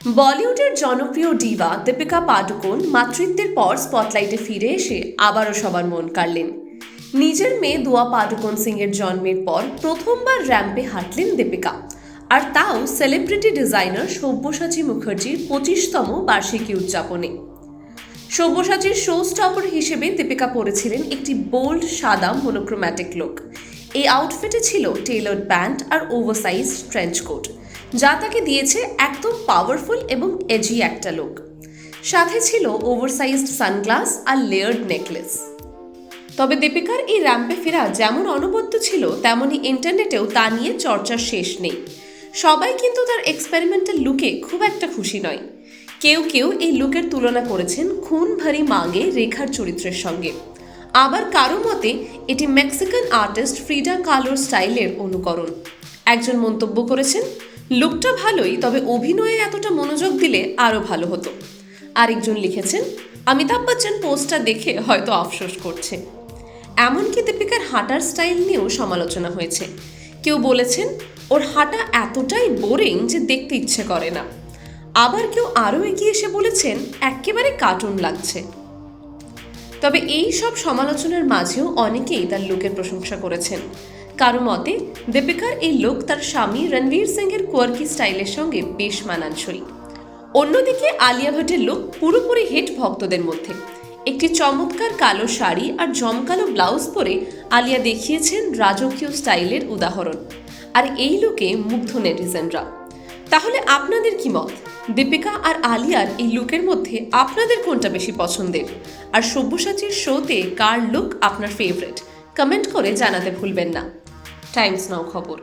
বলিউডের জনপ্রিয় ডিভা দীপিকা পাডুকোন মাতৃত্বের পর স্পটলাইটে ফিরে এসে আবারও সবার মন কাড়লেন। নিজের মেয়ে দুয়া পাডুকোন সিং এর জন্মের পর প্রথমবার র্যাম্পে হাঁটলেন দীপিকা, আর তাও সেলিব্রিটি ডিজাইনার সব্যসাচী মুখার্জির 25তম বার্ষিকী উদযাপনে। সব্যসাচীর শো স্টপার হিসেবে দীপিকা পরেছিলেন একটি বোল্ড সাদা মনোক্রোম্যাটিক লুক। এই আউটফিটে ছিল টেইলার্ড প্যান্ট আর ওভারসাইজ ট্রেঞ্চ কোট, যা তাকে দিয়েছে একদম পাওয়ারফুল এবং এজি একটা লুক। সাথে ছিল ওভারসাইজড সানগ্লাস আর লেয়ার্ড নেকলেস। তবে দীপিকার এই র্যাম্পে ফেরা যেমন অনবদ্য ছিল, তেমনই ইন্টারনেটেও তা নিয়ে চর্চার শেষ নেই। সবাই কিন্তু তার এক্সপেরিমেন্টাল লুকে খুব একটা খুশি নয়। কেউ কেউ এই লুকের তুলনা করেছেন খুন ভারী মাঙ্গে রেখার চরিত্রের সঙ্গে। আবার কারো মতে এটি মেক্সিকান আর্টিস্ট ফ্রিডা কালোর স্টাইলের অনুকরণ। একজন মন্তব্য করেছেন, লুকটা ভালোই, তবে অভিনয়ে এতটা মনোযোগ দিলে আরও ভালো হতো। আরেকজন লিখেছেন, অমিতাভ বচ্চন পোস্টটা দেখে হয়তো আফসোস করছে। এমনকি দীপিকার হাঁটার স্টাইল নিয়েও সমালোচনা হয়েছে। কেউ বলেছেন ওর হাঁটা এতটাই বোরিং যে দেখতে ইচ্ছে করে না। আবার কেউ আরও এগিয়ে এসে বলেছেন একেবারে কার্টুন লাগছে। তবে এই সব সমালোচনার মাঝেও অনেকেই তার লুকের প্রশংসা করেছেন। কারো মতে দীপিকার এই লুক তার স্বামী রণবীর সিং এর কোয়ার্কি স্টাইলের সঙ্গে বেশ মানানসই। অন্যদিকে আলিয়া ভাটের লুক পুরোপুরি হিট ভক্তদের মধ্যে। একটি চমৎকার কালো শাড়ি আর জমকালো ব্লাউজ পরে আলিয়া দেখিয়েছেন রাজকীয় স্টাইলের উদাহরণ। আর এই লুকে মুগ্ধ নেটিজেনরা। তাহলে আপনাদের কি মত? দীপিকা আর আলিয়ার এই লুকের মধ্যে আপনাদের কোনটা বেশি পছন্দের? আর সব্যসাচীর শোতে কার লুক আপনার ফেভারিট? কমেন্ট করে জানাতে ভুলবেন না। টাইমস নাও খবর।